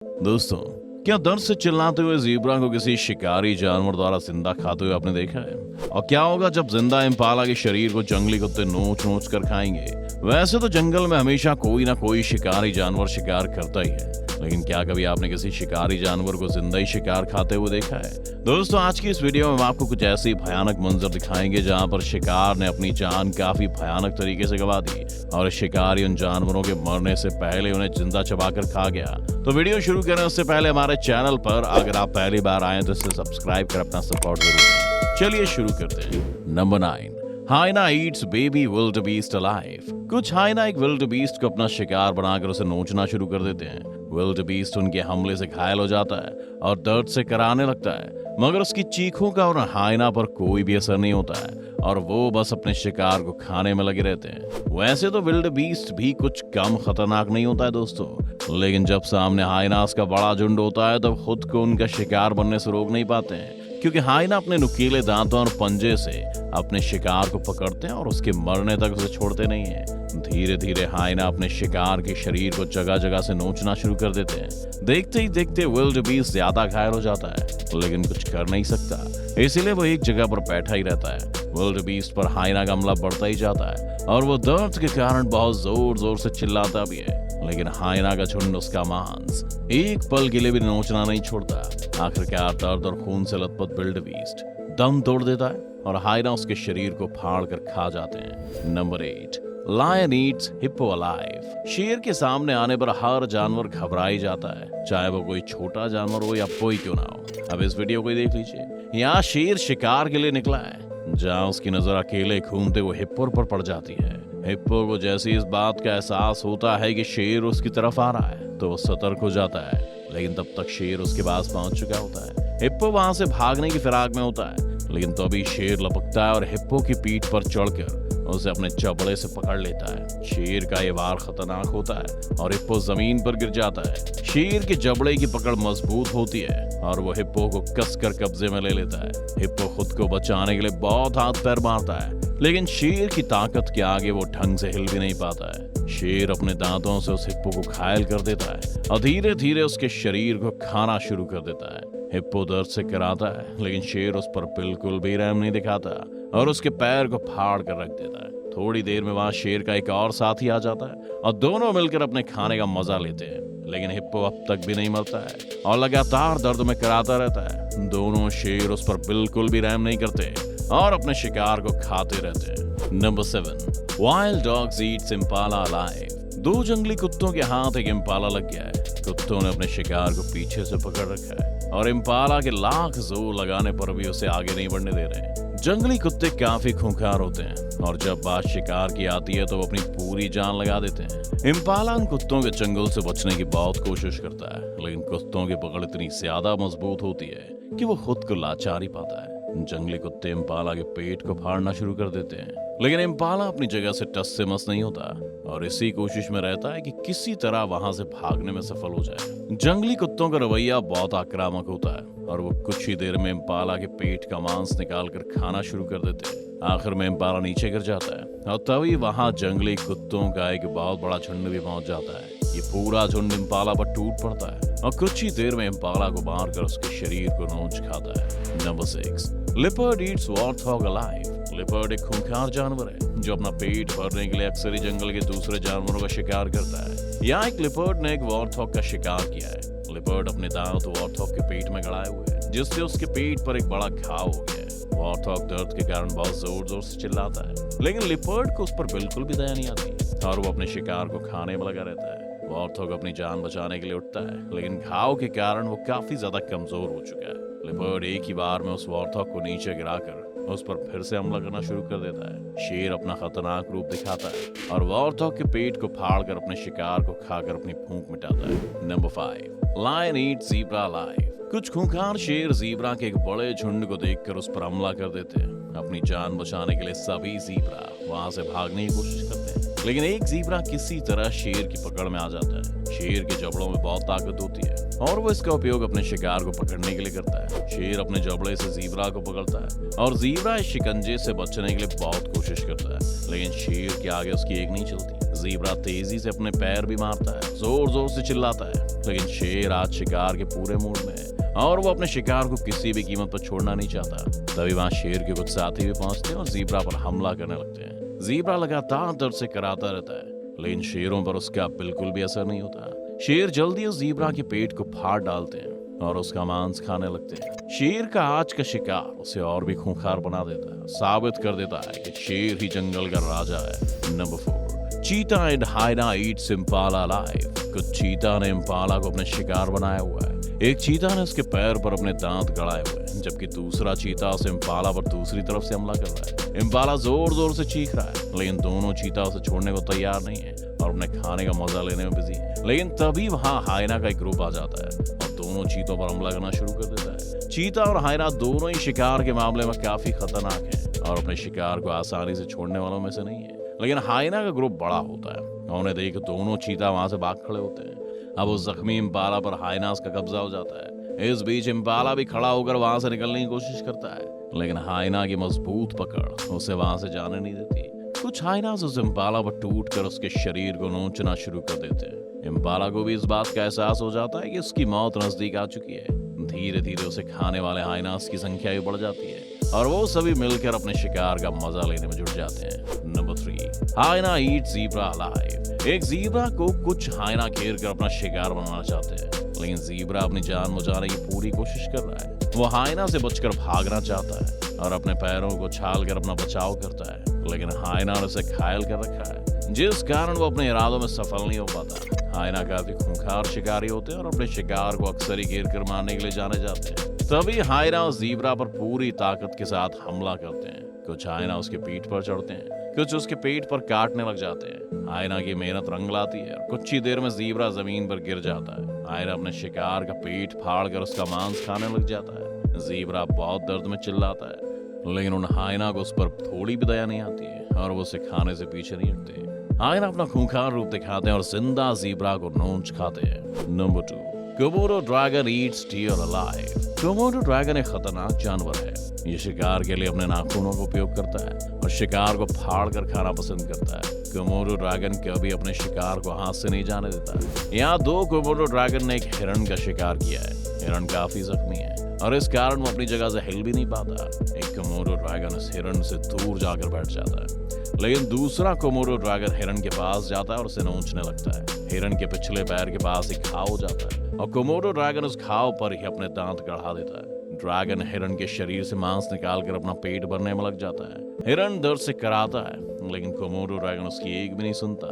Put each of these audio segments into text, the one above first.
दोस्तों, क्या दर्द से चिल्लाते हुए ज़ीब्रा को किसी शिकारी जानवर द्वारा जिंदा खाते हुए आपने देखा है? और क्या होगा जब जिंदा इम्पाला के शरीर को जंगली कुत्ते नोच नोच कर खाएंगे? वैसे तो जंगल में हमेशा कोई ना कोई शिकारी जानवर शिकार करता ही है, लेकिन क्या कभी आपने किसी शिकारी जानवर को जिंदा ही शिकार खाते हुए देखा है? दोस्तों, आज की इस वीडियो में हम आपको कुछ ऐसी भयानक मंजर दिखाएंगे जहां पर शिकार ने अपनी जान काफी भयानक तरीके से गंवा दी और शिकारी उन जानवरों के मरने से पहले उन्हें जिंदा चबाकर खा गया। तो वीडियो शुरू करें उससे पहले हमारे चैनल पर अगर आप पहली बार आए तो इसे सब्सक्राइब कर अपना सपोर्ट जरूर दें। चलिए शुरू करते हैं। Number 9, hyena eats baby wildebeest alive. कुछ हाइना एक विल्डबीस्ट को अपना शिकार बनाकर उसे नोचना शुरू कर देते हैं। विल्डबीस्ट उनके हमले से घायल हो जाता है और दर्द से कराहने लगता है, मगर उसकी चीखों का और हाइना पर कोई भी असर नहीं होता है और वो बस अपने शिकार को खाने में लगे रहते हैं। वैसे तो विल्डबीस्ट भी कुछ कम खतरनाक नहीं होता है दोस्तों, लेकिन जब सामने हाइनास का बड़ा झुंड होता है तब खुद को उनका शिकार बनने से रोक नहीं पाते हैं, क्योंकि हाइना अपने नुकीले दांतों और पंजे से अपने शिकार को पकड़ते हैं और उसके मरने तक उसे छोड़ते नहीं हैं। धीरे धीरे हाइना अपने शिकार के शरीर को जगह जगह से नोचना शुरू कर देते हैं। देखते ही देखते विल्डबीस्ट ज्यादा घायल हो जाता है, लेकिन कुछ कर नहीं सकता, इसीलिए वो एक जगह पर बैठा ही रहता है। विल्डबीस्ट पर हाइना का हमला बढ़ता ही जाता है और वो दर्द के कारण बहुत जोर जोर से चिल्लाता भी है, लेकिन हाइना का झुंड उसका मांस एक पल के लिए भी नोचना नहीं छोड़ता। आखिरकार दर्द और खून से लथपथ विल्डबीस्ट दम तोड़ देता है और हाइना उसके शरीर को फाड़ कर खा जाते हैं। Number 8, lion eats hippo alive. शेर के सामने आने पर हर जानवर घबरा ही जाता है, चाहे वो कोई छोटा जानवर हो या कोई क्यों ना हो। अब इस वीडियो को देख लीजिए। यहाँ शेर शिकार के लिए निकला है, जहाँ उसकी नजर अकेले घूमते हुए हिप्पो पर पड़ जाती है। हिप्पो को जैसे इस बात का एहसास होता है कि शेर उसकी तरफ आ रहा है तो वो सतर्क हो जाता है, लेकिन तब तक शेर उसके पास पहुंच चुका होता है। हिप्पो वहां से भागने की फिराक में होता है, लेकिन तभी शेर लपकता है और हिप्पो की पीठ पर चढ़कर उसे अपने जबड़े से पकड़ लेता है। शेर का ये वार खतरनाक होता है और हिप्पो जमीन पर गिर जाता है। शेर के जबड़े की पकड़ मजबूत होती है और वो हिप्पो को कसकर कब्जे में ले लेता है। हिप्पो खुद को बचाने के लिए बहुत हाथ पैर मारता है, लेकिन शेर की ताकत के आगे वो ढंग से हिल भी नहीं पाता है। शेर अपने दांतों से उस हिप्पो को घायल कर देता है और धीरे धीरे उसके शरीर को खाना शुरू कर देता है। हिप्पो दर्द से कराता है, लेकिन शेर उस पर बिल्कुल भी रहम नहीं दिखाता और उसके पैर को फाड़ कर रख देता है। थोड़ी देर में वहां शेर का एक और साथी आ जाता है और दोनों मिलकर अपने खाने का मजा लेते हैं, लेकिन हिप्पो अब तक भी नहीं मरता है और लगातार दर्द में कराता रहता है। दोनों शेर उस पर बिल्कुल भी रहम नहीं करते और अपने शिकार को खाते रहते हैं। Number 7, wild dogs Yeats impala alive. दो जंगली कुत्तों के हाथ एक इम्पाला लग गया है। कुत्तों ने अपने शिकार को पीछे से पकड़ रखा है और इम्पाला के लाख जोर लगाने पर भी उसे आगे नहीं बढ़ने दे रहे। जंगली कुत्ते काफी खूंखार होते हैं और जब बात शिकार की आती है तो वो अपनी पूरी जान लगा देते हैं। इम्पाला उन कुत्तों के चंगुल से बचने की बहुत कोशिश करता है, लेकिन कुत्तों की पकड़ इतनी ज्यादा मजबूत होती है कि वो खुद को लाचार ही पाता है। जंगली कुत्ते इम्पाला के पेट को फाड़ना शुरू कर देते हैं, लेकिन इम्पाला अपनी जगह से टस से मस नहीं होता और इसी कोशिश में रहता है कि किसी तरह वहां से भागने में सफल हो जाए। जंगली कुत्तों का रवैया बहुत आक्रामक होता है और वो कुछ ही देर में इम्पाला के पेट का मांस निकालकर खाना शुरू कर देते हैं। आखिर में इम्पाला नीचे गिर जाता है और तभी वहां जंगली कुत्तों का एक बहुत बड़ा झुंड भी पहुंच जाता है। ये पूरा झुंड इम्पाला पर टूट पड़ता है और कुछ ही देर में इम्पाला को मारकर उसके शरीर को नोच खाता है। Number 6, leopard Yeats warthog alive. Leopard एक खूंखार जानवर है जो अपना पेट भरने के लिए अक्सर ही जंगल के दूसरे जानवरों का शिकार करता है। यहाँ एक लिपर्ड ने एक वॉर्थॉग का शिकार किया है। लिपर्ड अपने दांत वॉर्थॉग के पेट में गड़ाए हुए हैं, जिससे उसके पेट पर एक बड़ा घाव हो गया है। वॉर्थॉग दर्द के कारण बहुत जोर जोर से चिल्लाता है, लेकिन लिपर्ड को उस पर बिल्कुल भी दया नहीं आती और वो अपने शिकार को खाने में लगा रहता है। वॉर्थॉग अपनी जान बचाने के लिए उठता है, लेकिन घाव के कारण वो काफी ज्यादा कमजोर हो चुका है। लिपर्ड एक ही बार में उस वॉर्थॉग को नीचे गिराकर उस पर फिर से हमला करना शुरू कर देता है। शेर अपना खतरनाक रूप दिखाता है और वॉर्थॉग के पेट को फाड़कर अपने शिकार को खाकर अपनी भूख मिटाता है। Number 5, lion eats zebra alive. कुछ खूंखार शेर ज़ीब्रा के एक बड़े झुंड को देखकर उस पर हमला कर देते हैं। अपनी जान बचाने के लिए सभी ज़ीब्रा वहां से भागने की कोशिश करते हैं, लेकिन एक ज़ीब्रा किसी तरह शेर की पकड़ में आ जाता है। शेर के जबड़ों में बहुत ताकत होती है और वो इसका उपयोग अपने शिकार को पकड़ने के लिए करता है। शेर अपने जबड़े से ज़ीब्रा को पकड़ता है और ज़ीब्रा इस शिकंजे से बचने के लिए बहुत कोशिश करता है, लेकिन शेर के आगे उसकी एक नहीं चलती। ज़ीब्रा तेजी से अपने पैर भी मारता है, जोर जोर से चिल्लाता है, लेकिन शेर आज शिकार के पूरे मूड में है और वो अपने शिकार को किसी भी कीमत पर छोड़ना नहीं चाहता। तभी वहाँ शेर के कुछ साथी भी पहुंचते हैं और ज़ीब्रा पर हमला करने लगते हैं। ज़ीब्रा लगातार दर्द से कराता रहता है, लेकिन शेरों पर उसका बिल्कुल भी असर नहीं होता। शेर जल्दी उस ज़ीब्रा के पेट को फाड़ डालते हैं और उसका मांस खाने लगते हैं। शेर का आज का शिकार उसे और भी खूंखार बना देता है, साबित कर देता है कि शेर ही जंगल का राजा है। Number 4, cheetah and hyena eats impala alive. कुछ चीता ने इम्पाला को अपने शिकार बनाया हुआ है। एक चीता ने उसके पैर पर अपने दांत गड़ाए हुए हैं, जबकि दूसरा चीता उस इम्पाला पर दूसरी तरफ से हमला कर रहा है। इम्पाला जोर जोर से चीख रहा है, लेकिन दोनों चीता उसे छोड़ने को तैयार नहीं है और अपने खाने का मजा लेने में बिजी है। लेकिन तभी वहाँ हाइना का एक ग्रुप आ जाता है और दोनों चीतों पर हमला करना शुरू कर देता है। चीता और हाइना दोनों ही शिकार के मामले में काफी खतरनाक हैं और अपने शिकार को आसानी से छोड़ने वालों में से नहीं है। लेकिन हाइना का ग्रुप बड़ा होता है। उन्हें देख दोनों चीता वहां से भाग खड़े होते हैं। अब उस जख्मी इम्पाला पर हाइनास का कब्जा हो जाता है। इस बीच इम्पाला भी खड़ा होकर वहां से निकलने की कोशिश करता है, लेकिन हाइना की मजबूत पकड़ उसे वहां से जाने नहीं देती। कुछ हाइनास उस इम्पाला पर टूटकर उसके शरीर को नोचना शुरू कर देते हैं। इम्पाला को भी इस बात का एहसास हो जाता है कि उसकी मौत नजदीक आ चुकी है। धीरे धीरे उसे खाने वाले हाइनास की संख्या भी बढ़ जाती है और वो सभी मिलकर अपने शिकार का मजा लेने में जुट जाते हैं। नंबर 3, हाइना ईट ज़ीब्रा अलाइव। एक ज़ीब्रा को कुछ हाइना घेर कर अपना शिकार बनाना चाहते हैं, लेकिन ज़ीब्रा अपनी जान बचाने की पूरी कोशिश कर रहा है। वो हाइना से बचकर भागना चाहता है और अपने पैरों को छाल कर अपना बचाव करता है, लेकिन हाइना ने उसे घायल कर रखा है, जिस कारण वो अपने इरादों में सफल नहीं हो पाता। हाइना काफी खूंखार शिकारी होते हैं और अपने शिकार को अक्सर ही घेर कर मारने के लिए जाने जाते हैं। तभी हाइना उस ज़ीब्रा पर पूरी ताकत के साथ हमला करते हैं। कुछ हाइना उसके पीठ पर चढ़ते हैं, कुछ उसके पेट पर काटने लग जाते हैं। हाइना की मेहनत रंग लाती है और कुछ ही देर में ज़ीब्रा जमीन पर गिर जाता है। हाइना अपने शिकार का पेट फाड़ कर उसका मांस खाने लग जाता है। ज़ीब्रा बहुत दर्द में चिल्लाता है, लेकिन उन हाइना को उस पर थोड़ी भी दया नहीं आती है और वो उसे खाने से पीछे नहीं हटते। हाइना अपना खूंखार रूप दिखाते हैं और जिंदा ज़ीब्रा को नोच खाते हैं। Number 2, Komodo dragon eats deer alive. Komodo dragon एक खतरनाक जानवर है। ये शिकार के लिए अपने नाखूनों का उपयोग करता है और शिकार को फाड़ कर खाना पसंद करता है। कोमोडो ड्रैगन कभी अपने शिकार को हाथ से नहीं जाने देता है। यहाँ 2 कोमोडो ड्रैगन ने एक हिरण का शिकार किया है। हिरण काफी जख्मी है और इस कारण वो अपनी जगह से हिल भी नहीं पाता। एक कोमोडो ड्रैगन इस हिरण से दूर जाकर बैठ जाता है, लेकिन दूसरा कोमोडो ड्रैगन हिरण के पास जाता है और उसे नोचने लगता है। हिरण के पिछले पैर के पास एक घाव हो जाता है और कोमोडो ड्रैगन उस घाव पर ही अपने दांत गड़ा देता है। ड्रैगन हिरण के शरीर से मांस निकालकर अपना पेट भरने में लग जाता है। हिरण दर्द से कराता है, लेकिन कोमोडो ड्रैगन उसकी एक भी नहीं सुनता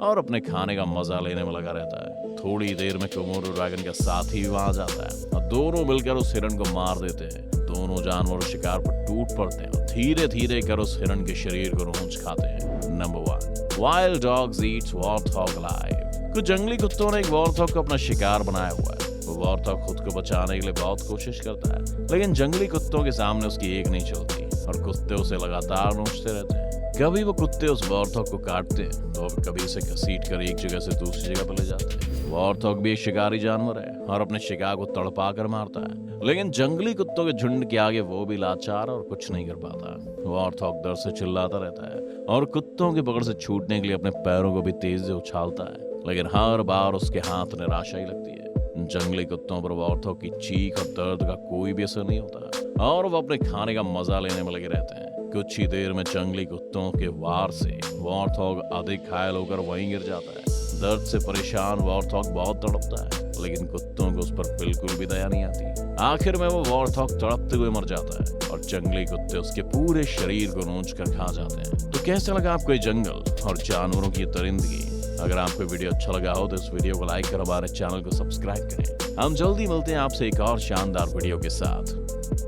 और अपने खाने का मजा लेने में लगा रहता है। थोड़ी देर में कोमोडो ड्रैगन का साथी भी वहां जाता है और दोनों मिलकर उस हिरण को मार देते हैं। दोनों जानवर शिकार पर टूट पड़ते हैं और धीरे धीरे कर उस हिरण के शरीर को नोच खाते हैं। Number 1, wild dogs Yeats warthog alive. कुछ जंगली कुत्तों ने एक वॉर्थॉग को अपना शिकार बनाया हुआ है। वो वॉर्थॉग खुद को बचाने के लिए बहुत कोशिश करता है, लेकिन जंगली कुत्तों के सामने उसकी एक नहीं चलती और कुत्ते उसे लगातार नोचते रहते हैं। कभी वो कुत्ते उस वॉर्थॉग को काटते हैं तो कभी उसे घसीट कर एक जगह से दूसरी जगह पर ले जाते हैं। वॉर्थॉग भी एक शिकारी जानवर है और अपने शिकार को तड़पा कर मारता है, लेकिन जंगली कुत्तों के झुंड के आगे वो भी लाचार और कुछ नहीं कर पाता। वॉर्थॉग दर्द से चिल्लाता रहता है और कुत्तों की पकड़ से छूटने के लिए अपने पैरों को भी तेज से उछालता है, लेकिन हर बार उसके हाथ निराशा ही लगती है। जंगली कुत्तों पर वॉर्थॉग की चीख और दर्द का कोई भी असर नहीं होता और वो अपने खाने का मजा लेने में लगे रहते हैं। कुछ ही देर में जंगली कुत्तों के वार से वॉर्थॉग अधिक घायल होकर वहीं गिर जाता है। दर्द से परेशान वॉर्थॉग बहुत तड़पता है, लेकिन कुत्तों को उस पर बिल्कुल भी दया नहीं आती। आखिर में वो वॉर्थॉग तड़पते हुए मर जाता है और जंगली कुत्ते उसके पूरे शरीर को नोच कर खा जाते हैं। तो कैसा लगा आपको ये जंगल और जानवरों की दरिंदगी? अगर आपको वीडियो अच्छा लगा हो तो इस वीडियो को लाइक कर हमारे चैनल को सब्सक्राइब करें। हम जल्दी मिलते हैं आपसे एक और शानदार वीडियो के साथ।